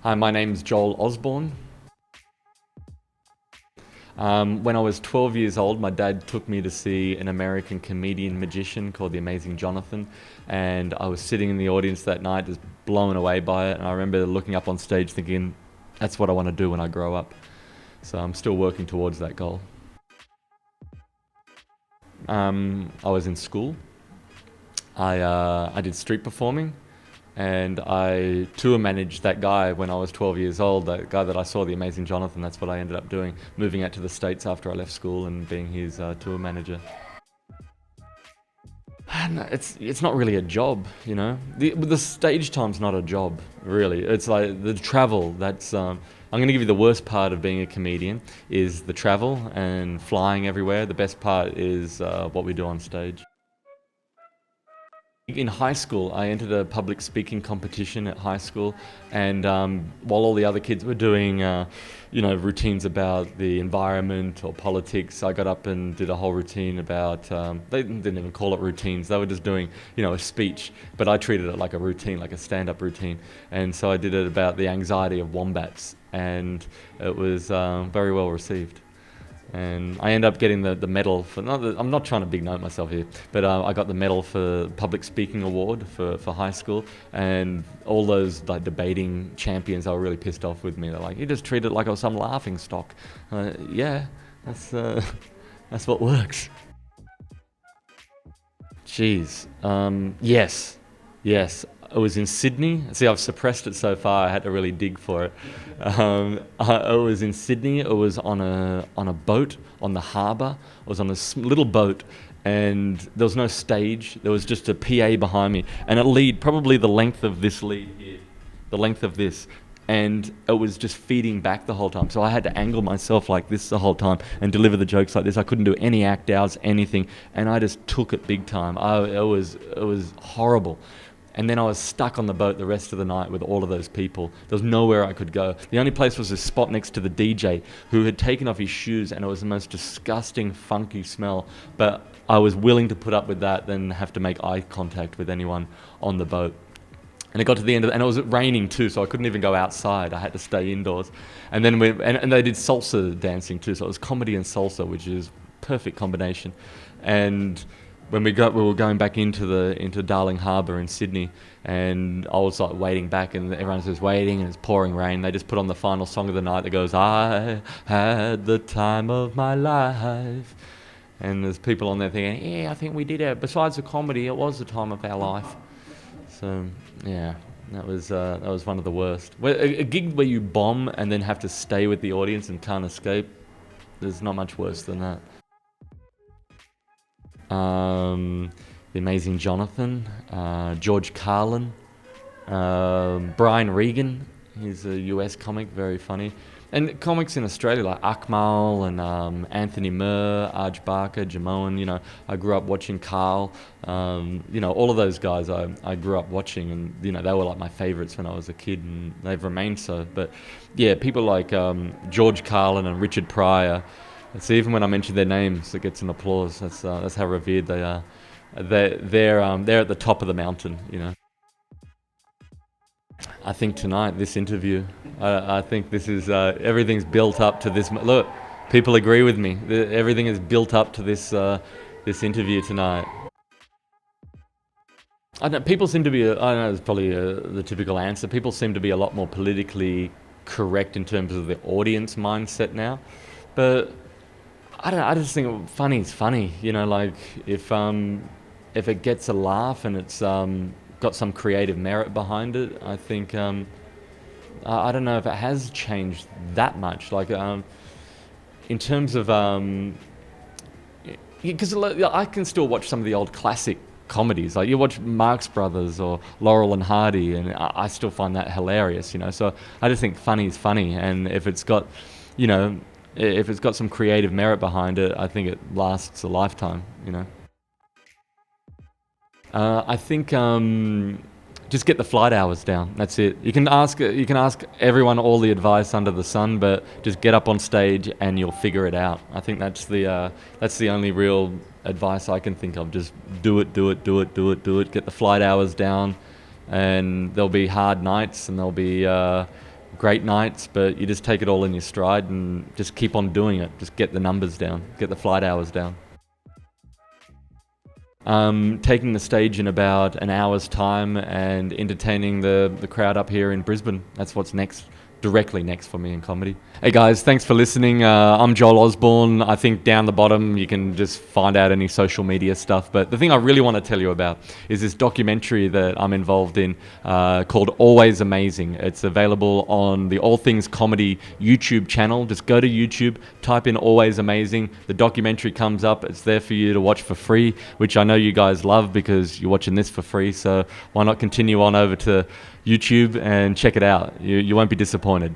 Hi, my name's Joel Ozborn. When I was 12 years old, my dad took me to see an American comedian magician called The Amazing Jonathan, and I was sitting in the audience that night just blown away by it, and I remember looking up on stage thinking, that's what I want to do when I grow up. So I'm still working towards that goal. I was in school. I did street performing, and I tour managed that guy when I was 12 years old. That guy that I saw, the Amazing Jonathan. That's what I ended up doing, moving out to the States after I left school and being his tour manager. No, it's not really a job, you know. The stage time's not a job, really. It's like the travel. That's I'm going to give you the worst part of being a comedian is the travel and flying everywhere. The best part is what we do on stage. In high school, I entered a public speaking competition at high school, and while all the other kids were doing, routines about the environment or politics, I got up and did a whole routine about. They didn't even call it routines; they were just doing, a speech. But I treated it like a routine, like a stand-up routine, and so I did it about the anxiety of wombats, and it was very well received. And I ended up getting the medal for. I'm not trying to big note myself here, but I got the medal for public speaking award for high school, and all those like debating champions, they were really pissed off with me. They're like, "You just treat it like I was some laughing stock." Yeah, that's that's what works. Jeez. Yes. Yes. It was in Sydney. See, I've suppressed it so far. I had to really dig for it. It was in Sydney. It was on a boat on the harbour. It was on a little boat, and there was no stage. There was just a PA behind me, and a lead, probably the length of this lead here, the length of this, and it was just feeding back the whole time. So I had to angle myself like this the whole time and deliver the jokes like this. I couldn't do any act outs, anything, and I just took it big time. It was horrible. And then I was stuck on the boat the rest of the night with all of those people. There was nowhere I could go. The only place was this spot next to the DJ who had taken off his shoes, and it was the most disgusting, funky smell. But I was willing to put up with that than have to make eye contact with anyone on the boat. And it got to the end of it, and it was raining too, so I couldn't even go outside. I had to stay indoors. And then and they did salsa dancing too, so it was comedy and salsa, which is perfect combination. And when we were going back into Darling Harbour in Sydney, and I was like waiting back, and everyone's just waiting, and it's pouring rain. They just put on the final song of the night that goes, "I had the time of my life," and there's people on there thinking, "Yeah, I think we did it. Besides the comedy, it was the time of our life." So yeah, that was one of the worst. A gig where you bomb and then have to stay with the audience and can't escape. There's not much worse than that. The Amazing Jonathan, George Carlin, Brian Regan. He's a US comic, very funny. And comics in Australia like Akmal and Anthony Murr, Arj Barker, Jamoan. I grew up watching Carl. All of those guys I grew up watching, and they were like my favourites when I was a kid, and they've remained so. But yeah, people like George Carlin and Richard Pryor. It's even when I mention their names, it gets an applause. That's how revered they are. They're at the top of the mountain. I think tonight, this interview, I think this is everything's built up to this. Look, people agree with me. Everything is built up to this interview tonight. I don't know, people seem to be. I know it's probably the typical answer. People seem to be a lot more politically correct in terms of the audience mindset now, but I don't know, I just think funny's funny. Like if it gets a laugh and it's got some creative merit behind it, I think I don't know if it has changed that much. Like in terms of because I can still watch some of the old classic comedies. Like you watch Marx Brothers or Laurel and Hardy, and I still find that hilarious. So I just think funny is funny, and you know, if it's got some creative merit behind it, I think it lasts a lifetime. I think just get the flight hours down. That's it. You can ask everyone all the advice under the sun, but just get up on stage and you'll figure it out. I think that's the only real advice I can think of. Just do it. Get the flight hours down, and there'll be hard nights and there'll be great nights, but you just take it all in your stride and just keep on doing it. Just get the numbers down, get the flight hours down. Taking the stage in about an hour's time and entertaining the crowd up here in Brisbane. That's what's directly next for me in comedy. Hey guys, thanks for listening. I'm Joel Ozborn. I think down the bottom you can just find out any social media stuff. But the thing I really want to tell you about is this documentary that I'm involved in called Always Amazing. It's available on the All Things Comedy YouTube channel. Just go to YouTube, type in Always Amazing. The documentary comes up. It's there for you to watch for free, which I know you guys love because you're watching this for free. So why not continue on over to YouTube and check it out. You won't be disappointed.